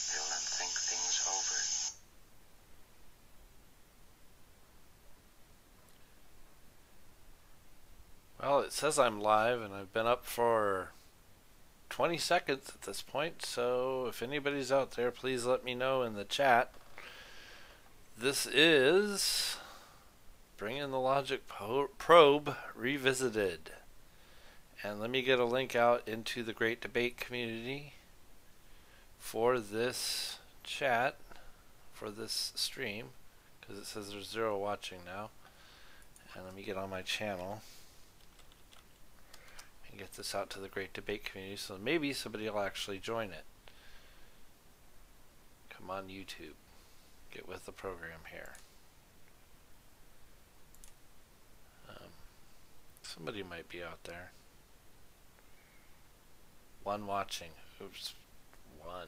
feel and think things over. Well, it says I'm live, and I've been up for 20 seconds at this point, so if anybody's out there, please let me know in the chat. This is Bringing the Logic Probe Revisited. And let me get a link out into the Great Debate community for this chat, for this stream, because it says there's 0 watching now. And let me get on my channel and get this out to the Great Debate community, so maybe somebody will actually join it. Come on, YouTube. Get with the program here. Somebody might be out there. 1 watching. Oops. 1. 1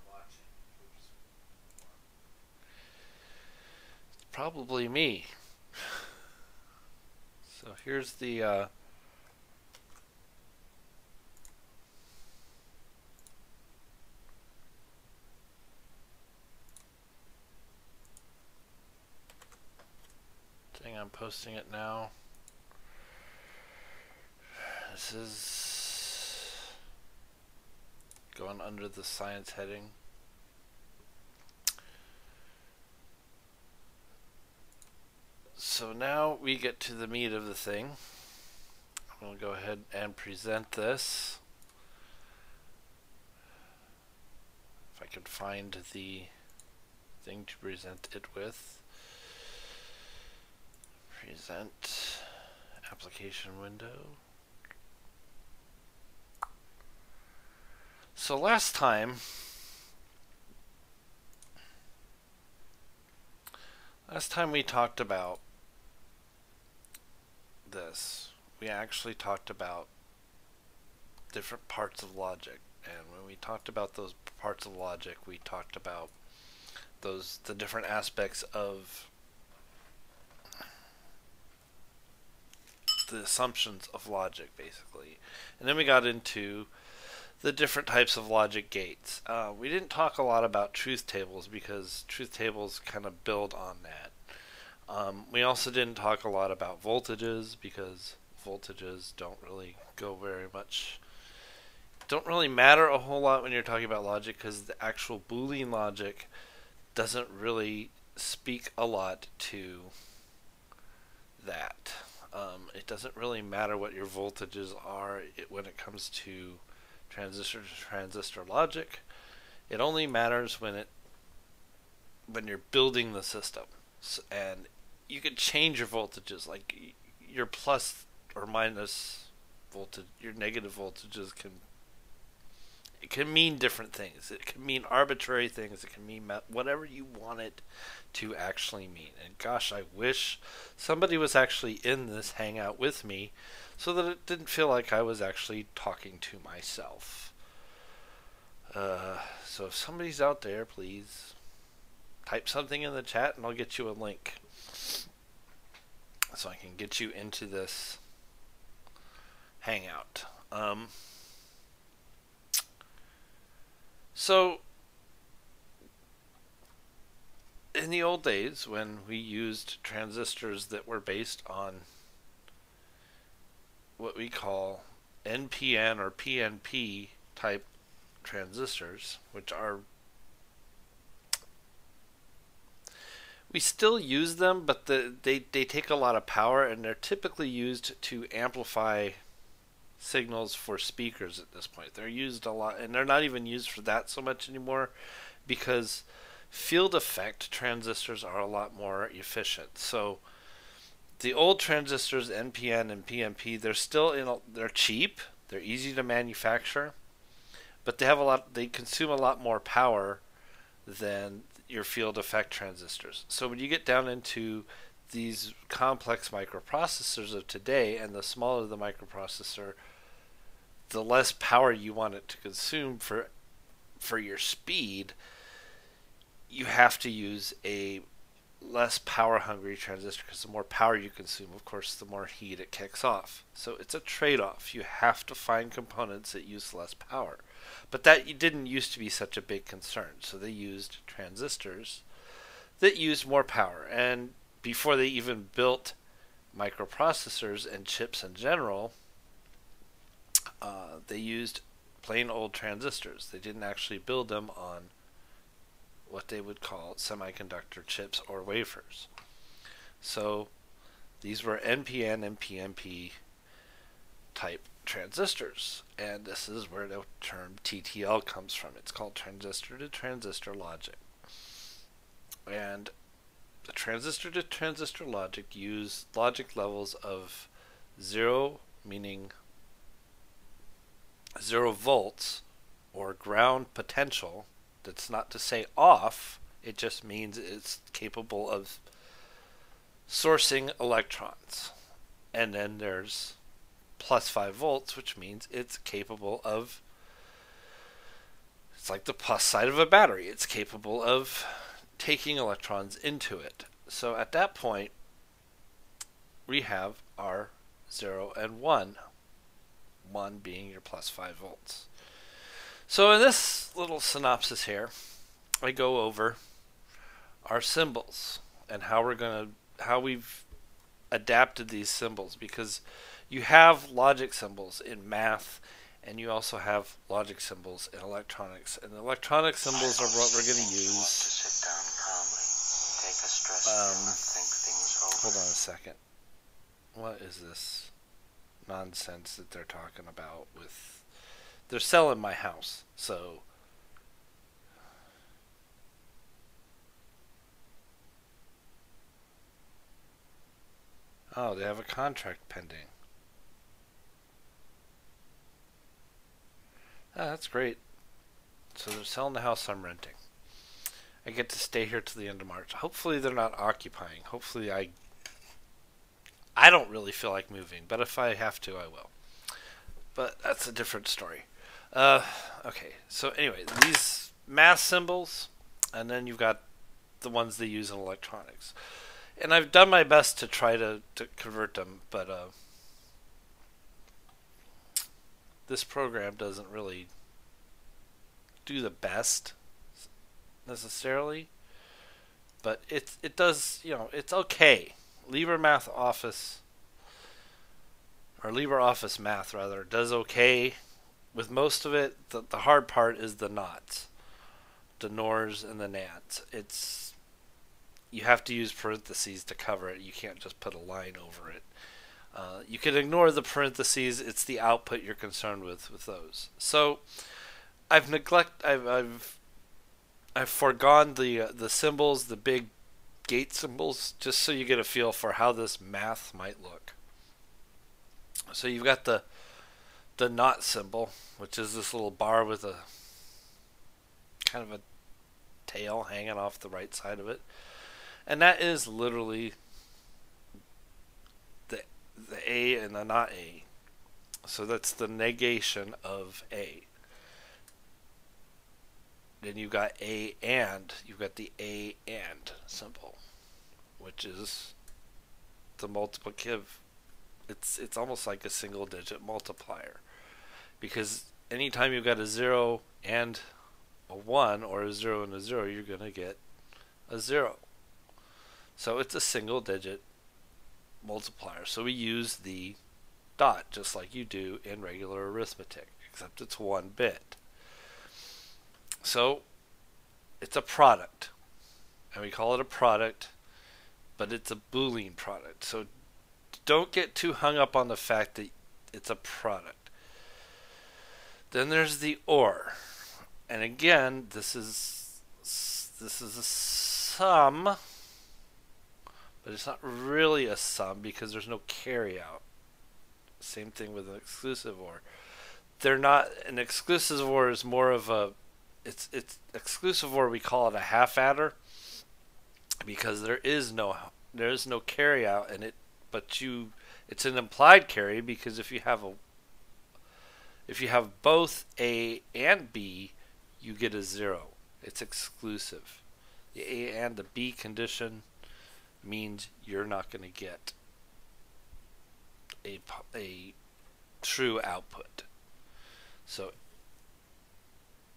watching. Oops. 1. It's probably me. So here's the thing. I'm posting it now. This is going under the science heading. So now we get to the meat of the thing. I'm going to go ahead and present this. If I could find the thing to present it with. Present application window. So last time we talked about this, we actually talked about different parts of logic, and when we talked about those parts of logic, we talked about the different aspects of the assumptions of logic, basically. And then we got into the different types of logic gates. We didn't talk a lot about truth tables because truth tables kind of build on that. We also didn't talk a lot about voltages because voltages don't really matter a whole lot when you're talking about logic, because the actual Boolean logic doesn't really speak a lot to that. It doesn't really matter what your voltages are when it comes to transistor to transistor logic. It only matters when you're building the system, and you can change your voltages, like your plus or minus voltage, your negative voltages can mean different things. It can mean arbitrary things. It can mean whatever you want it to actually mean. And gosh, I wish somebody was actually in this hangout with me so that it didn't feel like I was actually talking to myself. So if somebody's out there, please type something in the chat and I'll get you a link so I can get you into this hangout. So in the old days, when we used transistors that were based on what we call NPN or PNP type transistors, which are, we still use them, but they take a lot of power, and they're typically used to amplify signals for speakers at this point. They're used a lot, and they're not even used for that so much anymore because field effect transistors are a lot more efficient. So the old transistors, NPN and PNP, they're cheap, they're easy to manufacture, but they consume a lot more power than your field effect transistors. So when you get down into these complex microprocessors of today, and the smaller the microprocessor, the less power you want it to consume for your speed, you have to use a less power hungry transistor, because the more power you consume, of course, the more heat it kicks off. So it's a trade-off. You have to find components that use less power. But that didn't used to be such a big concern. So they used transistors that used more power. And before they even built microprocessors and chips in general, they used plain old transistors. They didn't actually build them on what they would call semiconductor chips or wafers. So these were NPN and PNP type transistors, and this is where the term TTL comes from. It's called transistor to transistor logic. And the transistor to transistor logic use logic levels of 0, meaning 0 volts, or ground potential. That's not to say off, it just means it's capable of sourcing electrons. And then there's plus 5 volts, which means it's capable of, it's like the plus side of a battery, it's capable of taking electrons into it. So at that point, we have our 0 and 1, 1 being your plus 5 volts. So in this little synopsis here, I go over our symbols and how we've adapted these symbols, because you have logic symbols in math and you also have logic symbols in electronics, and the electronic symbols are what we're going to use. Sit down calmly, take a stress pill and think things over. Hold on a second. What is this nonsense that they're talking about with... They're selling my house, so... Oh, they have a contract pending. Ah, that's great. So they're selling the house I'm renting. I get to stay here till the end of March. Hopefully they're not occupying. Hopefully I don't really feel like moving, but if I have to, I will. But that's a different story. Okay, so anyway, these math symbols, and then you've got the ones they use in electronics. And I've done my best to try to convert them, but this program doesn't really do the best necessarily, but it does, you know, it's okay. LibreMath Office, or LibreOffice Math rather, does okay with most of it. The hard part is the knots, the nors and the nats. You have to use parentheses to cover it. You can't just put a line over it. You can ignore the parentheses. It's the output you're concerned with those. So I've foregone the symbols, the big gate symbols, just so you get a feel for how this math might look. So you've got the NOT symbol, which is this little bar with a kind of a tail hanging off the right side of it. And that is literally the A and the not A. So that's the negation of A. Then you've got A and, you've got the A and symbol, which is the multiplicative. It's almost like a single digit multiplier, because anytime you've got a 0 and a 1, or a 0 and a 0, you're going to get a 0. So it's a single digit multiplier. So we use the dot just like you do in regular arithmetic, except it's 1 bit. So it's a product, and we call it a product, but it's a Boolean product. So don't get too hung up on the fact that it's a product. Then there's the OR, and again, this is a sum, but it's not really a sum because there's no carry out. Same thing with an exclusive OR. They're not, an exclusive OR is more of a, it's exclusive OR, we call it a half adder, because there is no carry out in it, but it's an implied carry, because if you have both A and B, you get a 0. It's exclusive. The A and the B condition means you're not going to get a true output. So,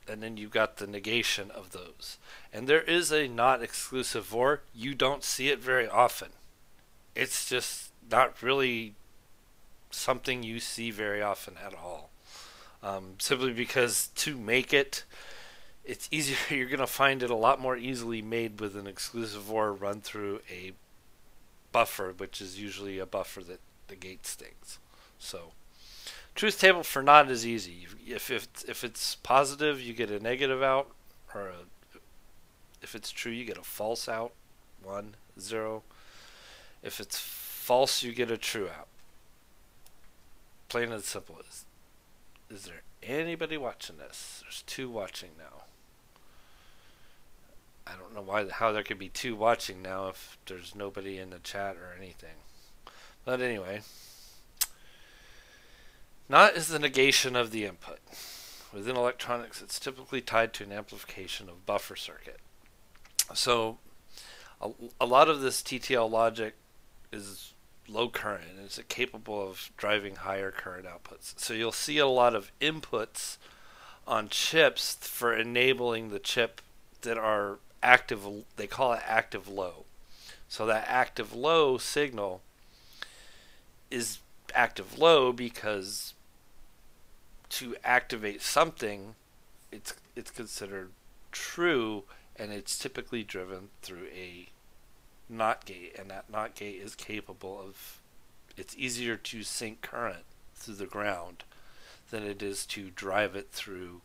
and then you've got the negation of those. And there is a not exclusive OR. You don't see it very often. It's just not really something you see very often at all. Simply because to make it, it's easier. You're going to find it a lot more easily made with an exclusive OR run through a buffer, which is usually a buffer that negates things. So, truth table for not is easy. If it's positive, you get a negative out, or if it's true, you get a false out, 1, 0. If it's false, you get a true out. Plain and simple. Is there anybody watching this? There's 2 watching now. I don't know how there could be 2 watching now if there's nobody in the chat or anything. But anyway, not is the negation of the input. Within electronics, it's typically tied to an amplification of buffer circuit. So a lot of this TTL logic is low current, and it's capable of driving higher current outputs. So you'll see a lot of inputs on chips for enabling the chip that are active. They call it active low. So that active low signal is active low because to activate something, it's considered true, and it's typically driven through a NOT gate, and that NOT gate is capable of, it's easier to sink current through the ground than it is to drive it through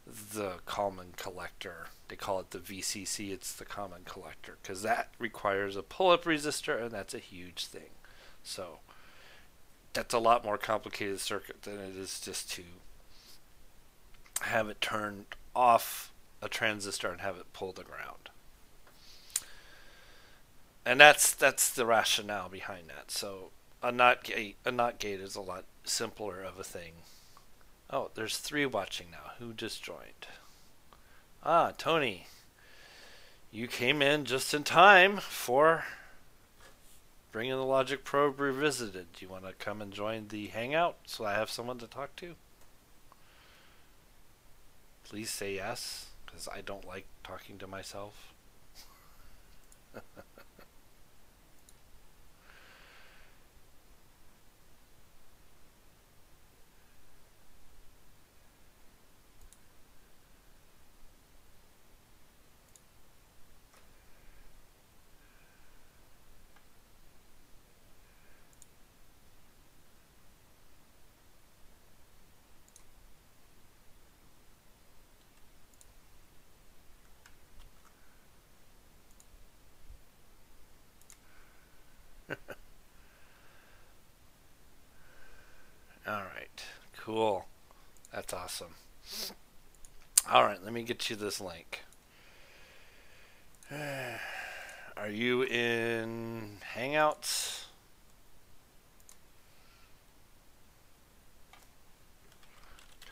the common collector. They call it the VCC. It's the common collector, because that requires a pull-up resistor, and that's a huge thing. So that's a lot more complicated circuit than it is just to have it turned off a transistor and have it pull the ground. And that's the rationale behind that. So a NOT gate is a lot simpler of a thing. Oh, there's 3 watching now. Who just joined? Ah, Tony. You came in just in time for Bringing the Logic Probe Revisited. Do you want to come and join the hangout so I have someone to talk to? Please say yes, because I don't like talking to myself. Alright, cool. That's awesome. Alright, let me get you this link. Are you in Hangouts?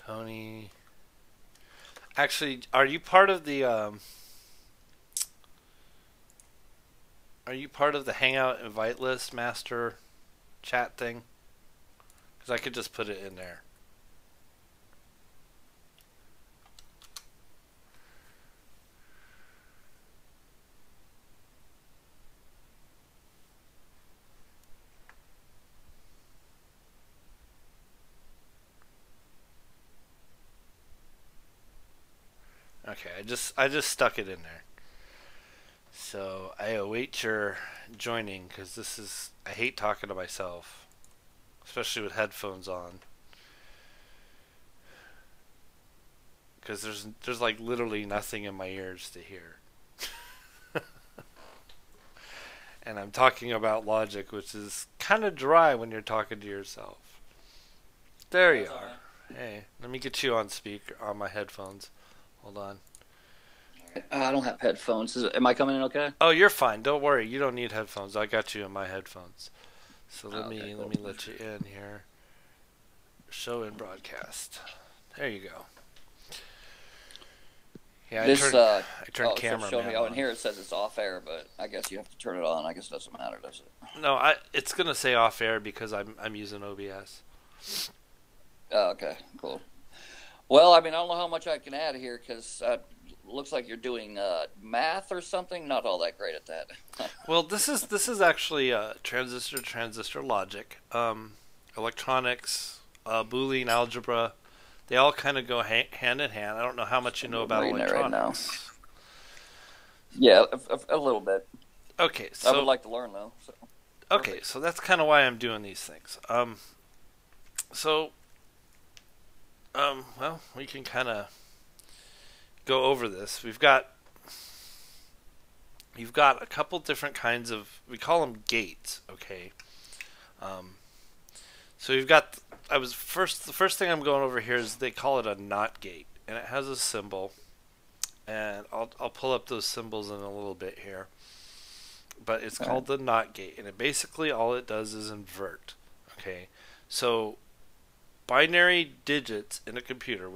Tony. Actually, are you part of the Hangout invite list master chat thing? Because I could just put it in there. Okay, I just stuck it in there. So I await your joining, because this is, I hate talking to myself, especially with headphones on, because there's like literally nothing in my ears to hear. And I'm talking about logic, which is kind of dry when you're talking to yourself. There you are. Hey, let me get you on speaker on my headphones. Hold on. I don't have headphones. Am I coming in okay? Oh, you're fine. Don't worry. You don't need headphones. I got you in my headphones. So let me let you in here. Show and broadcast. There you go. Yeah, This I turned oh, so cameraman show me. Oh, and on. here it says it's off air, but I guess you have to turn it on. I guess it doesn't matter, does it? No, it's gonna say off air because I'm using OBS. Oh, okay, cool. Well, I mean, I don't know how much I can add here because looks like you're doing math or something. Not all that great at that. Well, this is actually transistor logic, electronics, Boolean algebra. They all kind of go hand in hand. I don't know how much you know about Reading it right now. electronics. Yeah, a little bit. Okay, I would so like to learn though. So. okay, so that's kind of why I'm doing these things. Well, we can kind of go over this. You've got a couple different kinds of, we call them gates, okay? So you've got, the first thing I'm going over here is they call it a NOT gate, and it has a symbol, and I'll pull up those symbols in a little bit here. But it's called the NOT gate, and it basically all it does is invert, okay? So binary digits in a computer,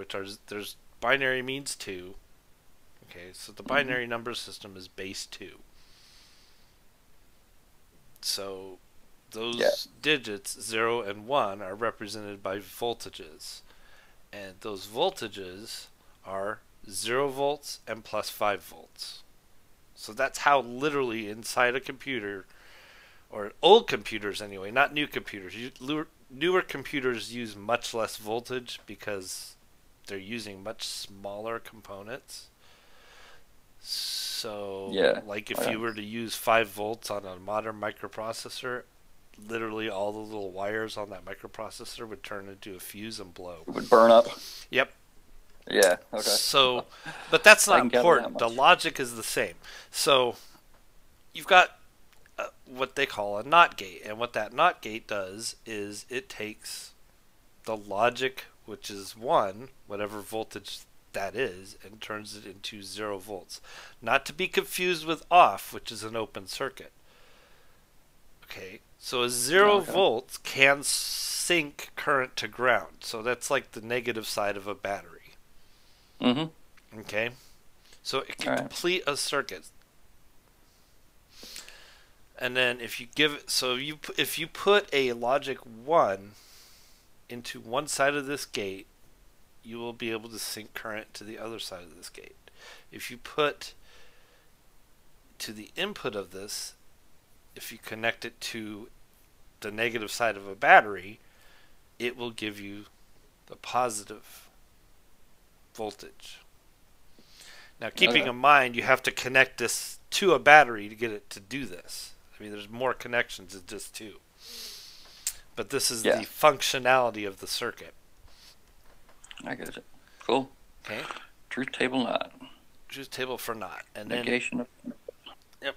there's binary means 2. Okay, so the binary number system is base 2. So those digits 0 and 1 are represented by voltages, and those voltages are 0 volts and plus 5 volts. So that's how literally inside a computer, or old computers anyway, not new computers. Newer computers use much less voltage because they're using much smaller components. So, like if you were to use 5 volts on a modern microprocessor, literally all the little wires on that microprocessor would turn into a fuse and blow. It would burn up. Yep. Yeah, okay. So, but that's not important. The logic is the same. So, you've got what they call a NOT gate, and what that NOT gate does is it takes the logic, which is 1, whatever voltage that is, and turns it into 0 volts. Not to be confused with OFF, which is an open circuit. Okay, so a 0 volts can sink current to ground. So that's like the negative side of a battery. Okay, so it can complete a circuit. And then if you give it, so if you put a logic 1 into one side of this gate, you will be able to sink current to the other side of this gate. If you put to the input of this, if you connect it to the negative side of a battery, it will give you the positive voltage. Now, keeping in mind, you have to connect this to a battery to get it to do this. I mean, there's more connections than just 2. But this is the functionality of the circuit. I get it. Cool. Okay. Truth table NOT. Truth table for NOT. And negation of. Yep.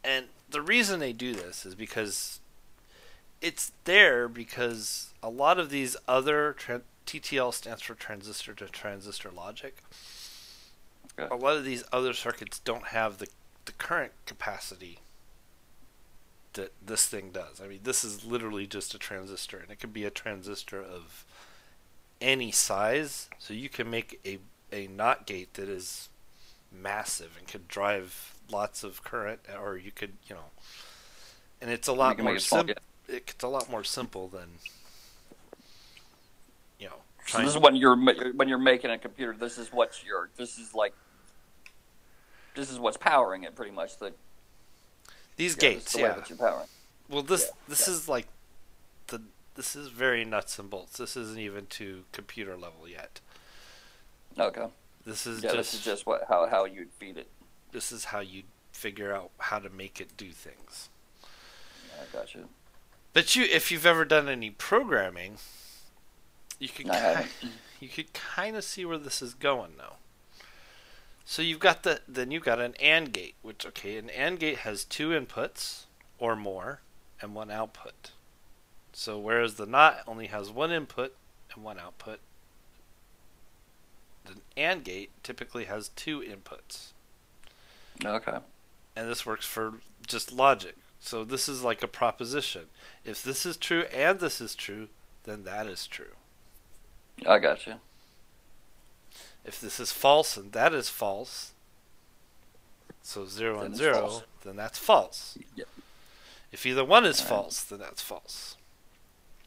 And the reason they do this is because it's there because a lot of these other TTL stands for transistor to transistor logic. Okay. A lot of these other circuits don't have the current capacity that this thing does. I mean, this is literally just a transistor, and it could be a transistor of any size. So you can make a NOT gate that is massive and could drive lots of current, or you could, and it's a lot more simple. It's a lot more simple than, So this is when you're making a computer. This is what's powering it pretty much. These gates, the way that you're powering. Well, this is like this is very nuts and bolts. This isn't even to computer level yet. Okay. This is just how you'd feed it. This is how you figure out how to make it do things. I got you. But if you've ever done any programming, you could kind of see where this is going now. So you've got an AND gate, which an AND gate has 2 inputs or more and 1 output. So whereas the NOT only has 1 input and 1 output, the AND gate typically has 2 inputs. Okay. And this works for just logic. So this is like a proposition. If this is true and this is true, then that is true. I got you. If this is false and that is false, so 0 Then and it's 0, false. then that's false. Yep. If either one is All right. false, then that's false.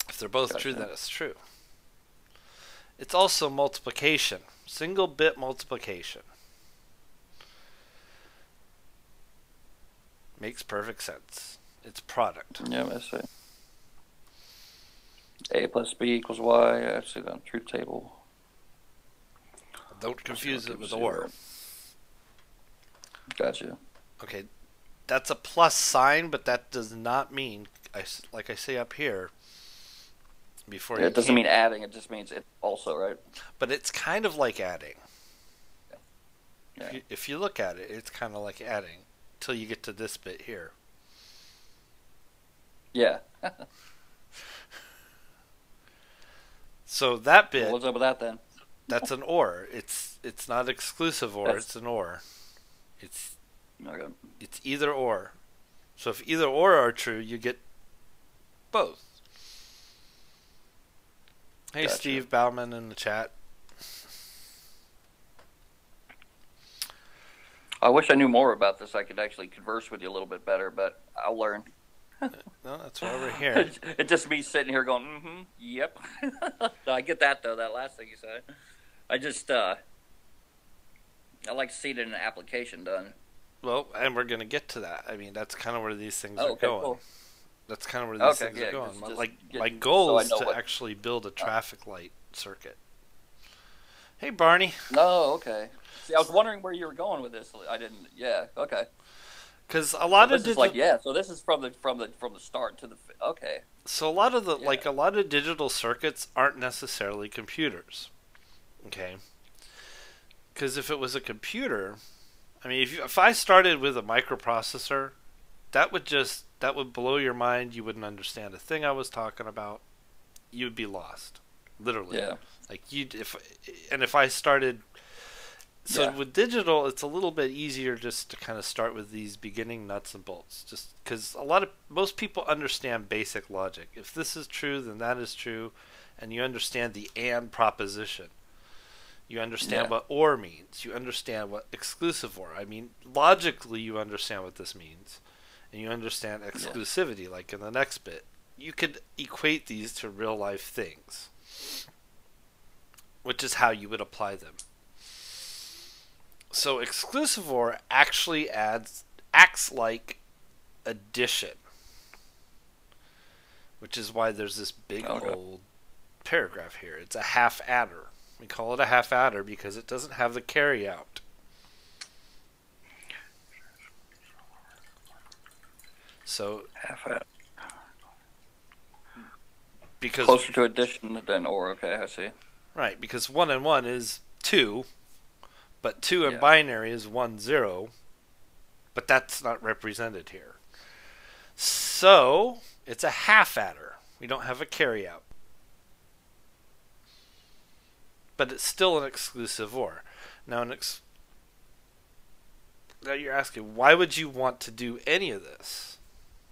If they're both true, Gotcha. then it's true. It's also multiplication, single bit multiplication. Makes perfect sense. It's product. Yeah, I see. A plus B equals Y. I see that on truth table. Don't confuse it with Zero. or. Gotcha. Okay, that's a plus sign, but that does not mean, like I say up here, before Yeah, you it doesn't can't- mean adding. It just means it also, right? But it's kind of like adding. Yeah. If you look at it, it's kind of like adding till you get to this bit here. Yeah. So that bit, Well, what's up with that then? that's an or. It's not exclusive or. That's- It's an or. It's Okay. either or. So if either or are true, you get both. Hey, Gotcha. Steve Bauman in the chat. I wish I knew more about this. I could actually converse with you a little bit better, but I'll learn. No, that's why we're here. It's just me sitting here going, mm-hmm, yep. No, I get that, though, that last thing you said. I just, I like to see it in an application done. Well, and we're going to get to that. I mean, that's kind of where these things Oh, are okay, going. cool. That's kind of where these Okay, things yeah, are going. just My getting- goal so I is know to what- actually build a traffic light circuit. Hey, Barney. No, okay. See, I was wondering where you were going with this. I didn't, yeah, okay. Because a lot of This is like, yeah, so this is from the start to the, okay. So a lot of the Yeah. a lot of digital circuits aren't necessarily computers. Okay? Cuz if it was a computer, I mean if I started with a microprocessor, that would blow your mind. You wouldn't understand a thing I was talking about. You'd be lost. Literally. Yeah. Like if I started so Yeah. with digital, it's a little bit easier just to kind of start with these beginning nuts and bolts, just because most people understand basic logic. If this is true, then that is true, and you understand the and proposition. You understand Yeah. what or means. You understand what exclusive or. I mean, logically, you understand what this means, and you understand exclusivity. Like in the next bit, you could equate these to real life things, which is how you would apply them. So exclusive or actually acts like addition, which is why there's this big old paragraph here. It's a half adder. We call it a half adder because it doesn't have the carry out. So because Closer to addition than or, okay, I see. right, because 1 and 1 is 2, but 2 in Yeah. binary is 1, 0, but that's not represented here. So, it's a half adder. We don't have a carry out. But it's still an exclusive or. Now, now you're asking, why would you want to do any of this?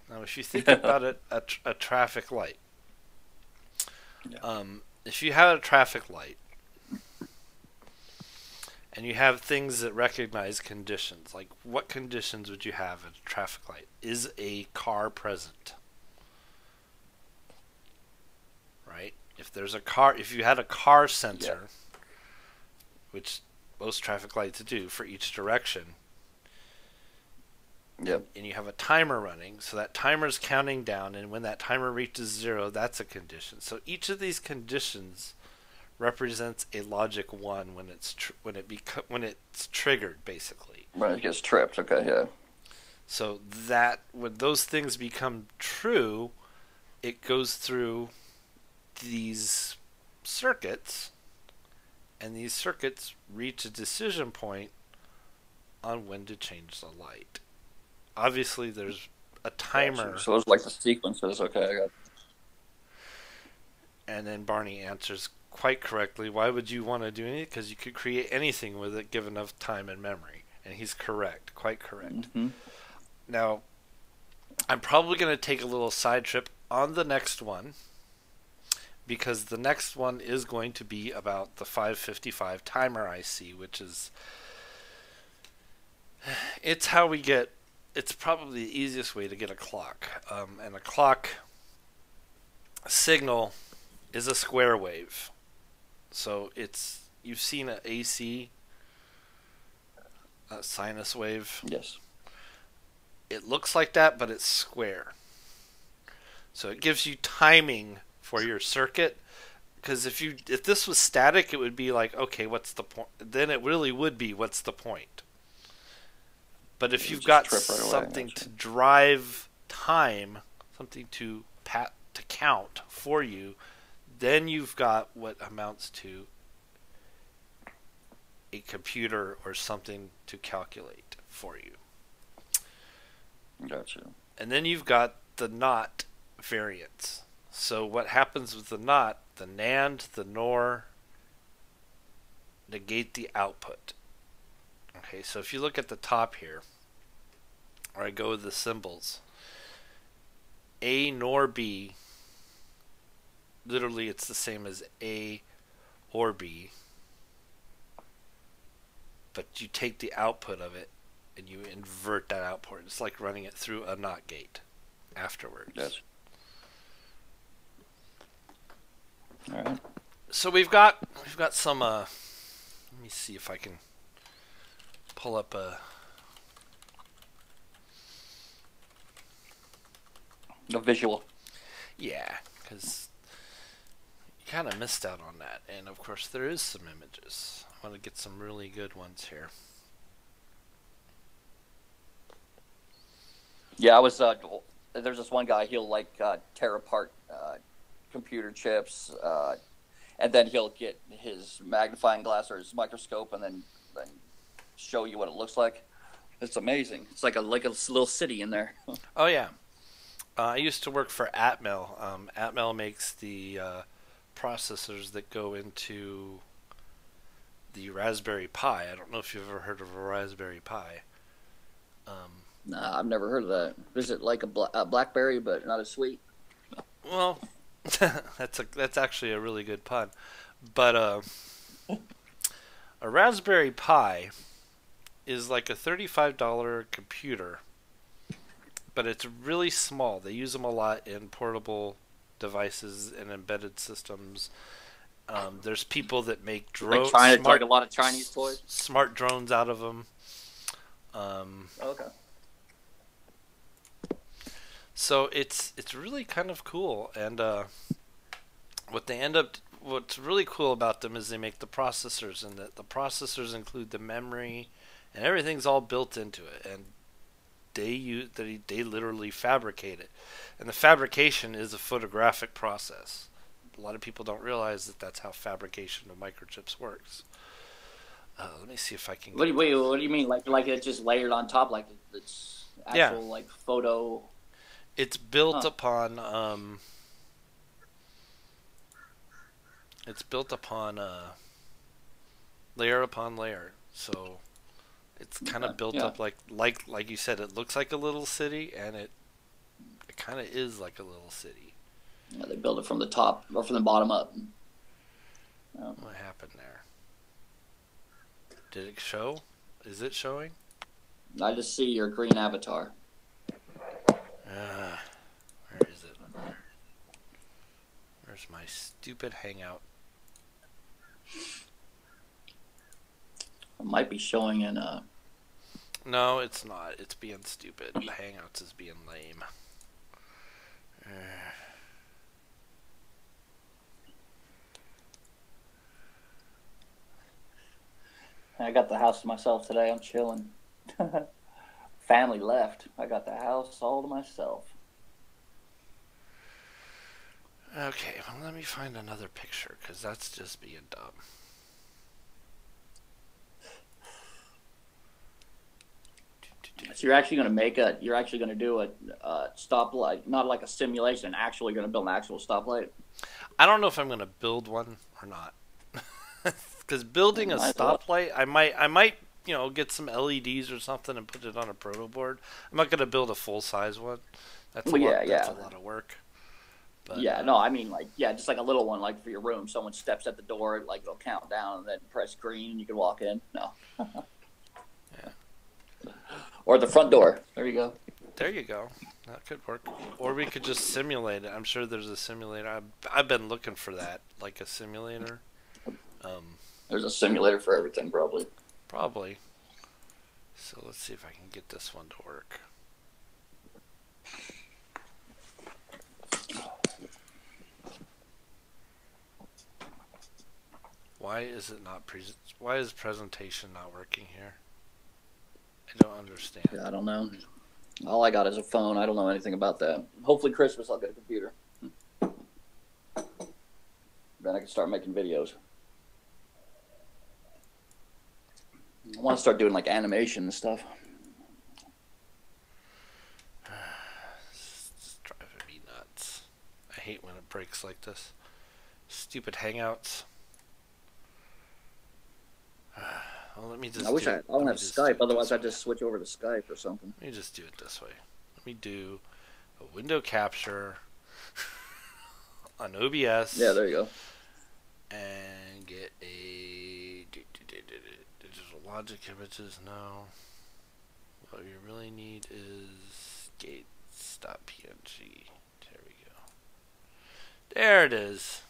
Now, if you think about it, a traffic light. Yeah. If you have a traffic light, and you have things that recognize conditions, like what conditions would you have at a traffic light? Is a car present? Right? If there's a car, if you had a car sensor, which most traffic lights do for each direction, Yep. and you have a timer running, so that timer's counting down, and when that timer reaches 0, that's a condition. So each of these conditions represents a logic 1 when it's when it's triggered, basically. When it gets tripped, okay, yeah. So that when those things become true, it goes through these circuits, and these circuits reach a decision point on when to change the light. Obviously, there's a timer. So it's like the sequences, okay, I got it. And then Barney answers quite correctly, why would you want to do anything? Because you could create anything with it given enough time and memory. And he's correct, quite correct. Mm-hmm. Now, I'm probably going to take a little side trip on the next one, because the next one is going to be about the 555 timer IC, which is it's how we get. It's probably the easiest way to get a clock, and a clock signal is a square wave. So you've seen an AC, a sinus wave. Yes. It looks like that, but it's square. So it gives you timing for your circuit. Because if this was static, it would be like, okay, what's the point? Then it really would be, what's the point? But if you've got something to drive time, something to count for you, then you've got what amounts to a computer or something to calculate for you. Gotcha. And then you've got the NOT variants. So what happens with the NOT, the NAND, the NOR, negate the output. Okay, so if you look at the top here, where I go with the symbols, A NOR B, literally it's the same as A or B, but you take the output of it and you invert that output. It's like running it through a NOT gate afterwards. Yes. All right. So we've got some. Let me see if I can pull up a visual. Yeah, because you kind of missed out on that. And of course, there is some images. I want to get some really good ones here. Yeah, I was. There's this one guy. He'll tear apart computer chips, and then he'll get his magnifying glass or his microscope, and then show you what it looks like. It's amazing. It's like a little city in there. Oh yeah, I used to work for Atmel. Atmel makes the processors that go into the Raspberry Pi. I don't know if you've ever heard of a Raspberry Pi. Nah, I've never heard of that. Is it like a BlackBerry, but not as sweet? Well, that's actually a really good pun. But a Raspberry Pi is like a $35 computer, but it's really small. They use them a lot in portable devices and embedded systems. There's people that make drones, like a lot of Chinese toys, smart drones out of them. Okay. So it's really kind of cool, and what's really cool about them is they make the processors, and the processors include the memory, and everything's all built into it, and they literally fabricate it, and the fabrication is a photographic process. A lot of people don't realize that that's how fabrication of microchips works. Let me see if I can. What do you mean? Like it's just layered on top, like it's actual like photo. It's built upon. It's built upon layer upon layer, so it's kind of built up like you said. It looks like a little city, and it kind of is like a little city. Yeah, they build it from the top or from the bottom up. What happened there? Did it show? Is it showing? I just see your green avatar. Where is it? Where's my stupid Hangout? It might be showing in No, it's not. It's being stupid. The Hangouts is being lame. I got the house to myself today. I'm chilling. Family left. I got the house all to myself. Okay, well, let me find another picture, because that's just being dumb. So you're actually going to do a stoplight, not like a simulation, actually going to build an actual stoplight? I don't know if I'm going to build one or not. Because building a stoplight, I might, get some LEDs or something and put it on a proto board. I'm not going to build a full size one. That's a lot of work. But, yeah, no, I mean like yeah, just like a little one, like for your room. Someone steps at the door, like it'll count down, and then press green, and you can walk in. No. Yeah. Or the front door. There you go. There you go. That could work. Or we could just simulate it. I'm sure there's a simulator. I've been looking for that, like a simulator. There's a simulator for everything, probably. Probably. So let's see if I can get this one to work. Why is it not why is presentation not working here? I don't understand. Yeah, I don't know. All I got is a phone. I don't know anything about that. Hopefully Christmas I'll get a computer. Then I can start making videos. I want to start doing like animation and stuff. It's driving me nuts. I hate when it breaks like this. Stupid Hangouts. Well, let me just. I wish I don't have Skype. Otherwise, I'd just switch over to Skype or something. Let me just do it this way. Let me do a window capture on OBS. Yeah, there you go. And get a digital logic images. No. What you really need is gates.png. There we go. There it is.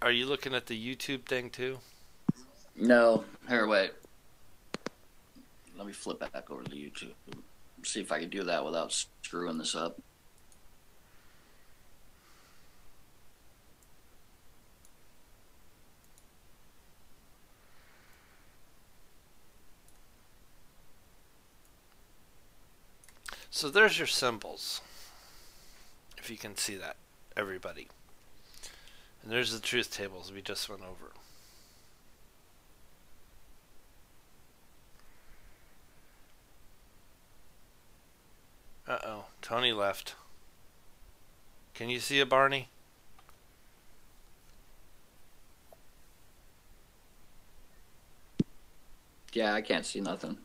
Are you looking at the YouTube thing too? No. Here, wait. Let me flip back over to YouTube. See if I can do that without screwing this up. So there's your symbols. If you can see that, everybody. And there's the truth tables we just went over. Uh-oh, Tony left. Can you see it, Barney? Yeah, I can't see nothing.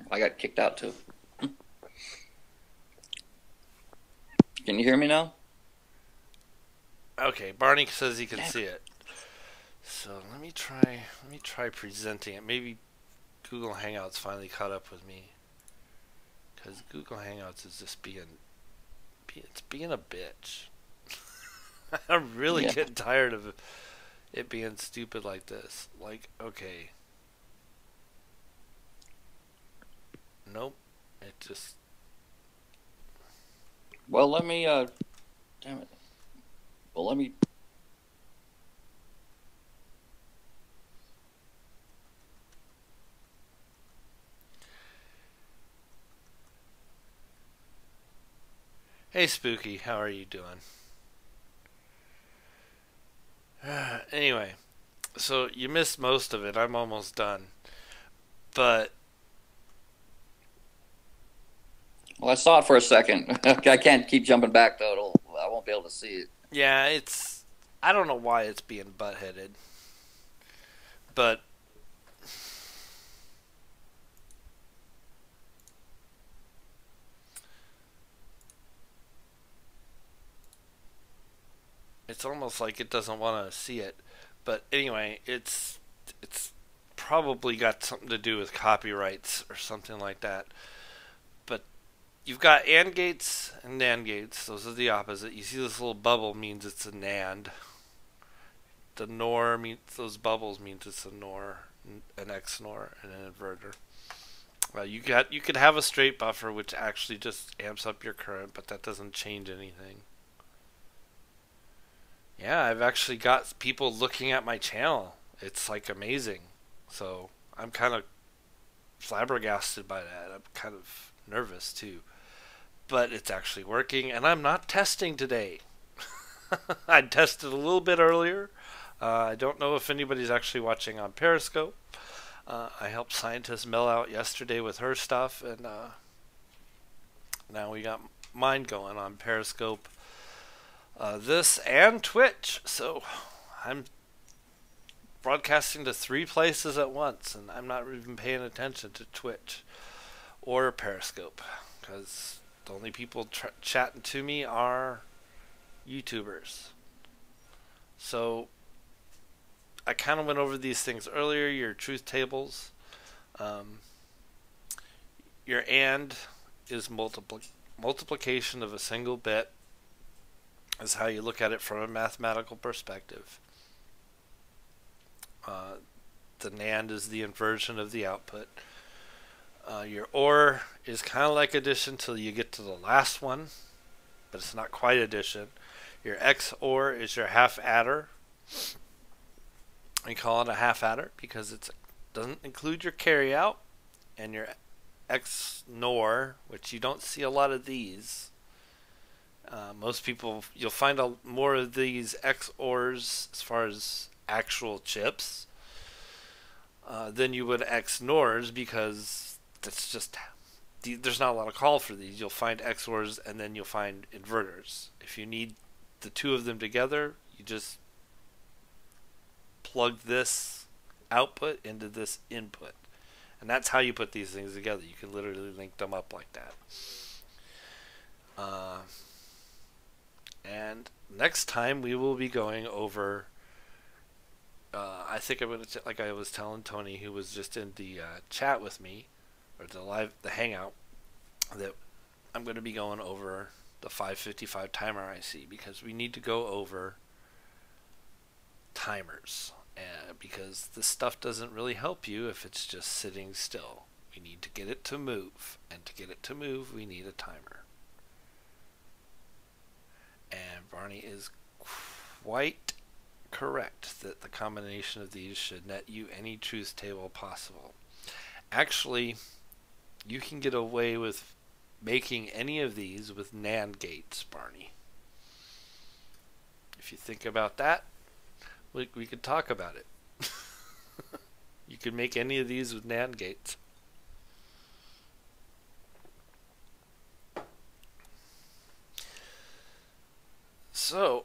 I got kicked out too. Can you hear me now? Okay, Barney says he can see it. So let me try presenting it. Maybe Google Hangouts finally caught up with me. Because Google Hangouts is just being a bitch. I'm really getting tired of it being stupid like this. Like, okay. Nope. It just... Well, let me, damn it. Well, let me... Hey, Spooky, how are you doing? Anyway, so you missed most of it. I'm almost done. But... Well, I saw it for a second. I can't keep jumping back, though. I won't be able to see it. Yeah, it's... I don't know why it's being butt-headed. But... it's almost like it doesn't want to see it. But anyway, it's probably got something to do with copyrights or something like that. But you've got AND gates and NAND gates. Those are the opposite. You see this little bubble means it's a NAND. The NOR means those bubbles means it's a NOR, an XNOR, and an inverter. Well, you could have a straight buffer which actually just amps up your current, but that doesn't change anything. Yeah, I've actually got people looking at my channel. It's like amazing. So I'm kind of flabbergasted by that. I'm kind of nervous too. But it's actually working, and I'm not testing today. I tested a little bit earlier. I don't know if anybody's actually watching on Periscope. I helped Scientist Mel out yesterday with her stuff, and now we got mine going on Periscope. This and Twitch. So I'm broadcasting to 3 places at once, and I'm not even paying attention to Twitch or Periscope because the only people chatting to me are YouTubers. So I kind of went over these things earlier. Your truth tables. Your AND is multiplication of a single bit, is how you look at it from a mathematical perspective. The NAND is the inversion of the output. Your OR is kind of like addition till you get to the last one, but it's not quite addition. Your XOR is your half adder. We call it a half adder because it doesn't include your carryout. And your XNOR, which you don't see a lot of these. Most people, you'll find more of these XORs as far as actual chips than you would XNORs, because that's just, there's not a lot of call for these. You'll find XORs and then you'll find inverters. If you need the two of them together, you just plug this output into this input. And that's how you put these things together. You can literally link them up like that. And next time we will be going over, I think I'm going to, like I was telling Tony, who was just in the chat with me, or the hangout, that I'm going to be going over the 555 timer IC, because we need to go over timers. Because this stuff doesn't really help you if it's just sitting still. We need to get it to move, and to get it to move, we need a timer. And Barney is quite correct that the combination of these should net you any truth table possible. Actually, you can get away with making any of these with NAND gates, Barney. If you think about that, we could talk about it. You could make any of these with NAND gates. So,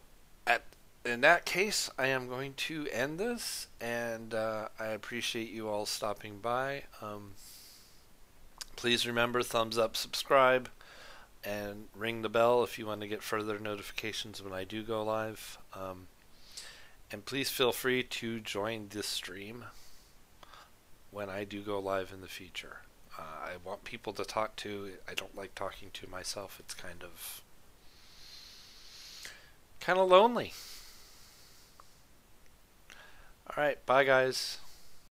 in that case, I am going to end this, and I appreciate you all stopping by. Please remember, thumbs up, subscribe, and ring the bell if you want to get further notifications when I do go live. And please feel free to join this stream when I do go live in the future. I want people to talk to. I don't like talking to myself. It's kind of lonely. Alright, bye guys.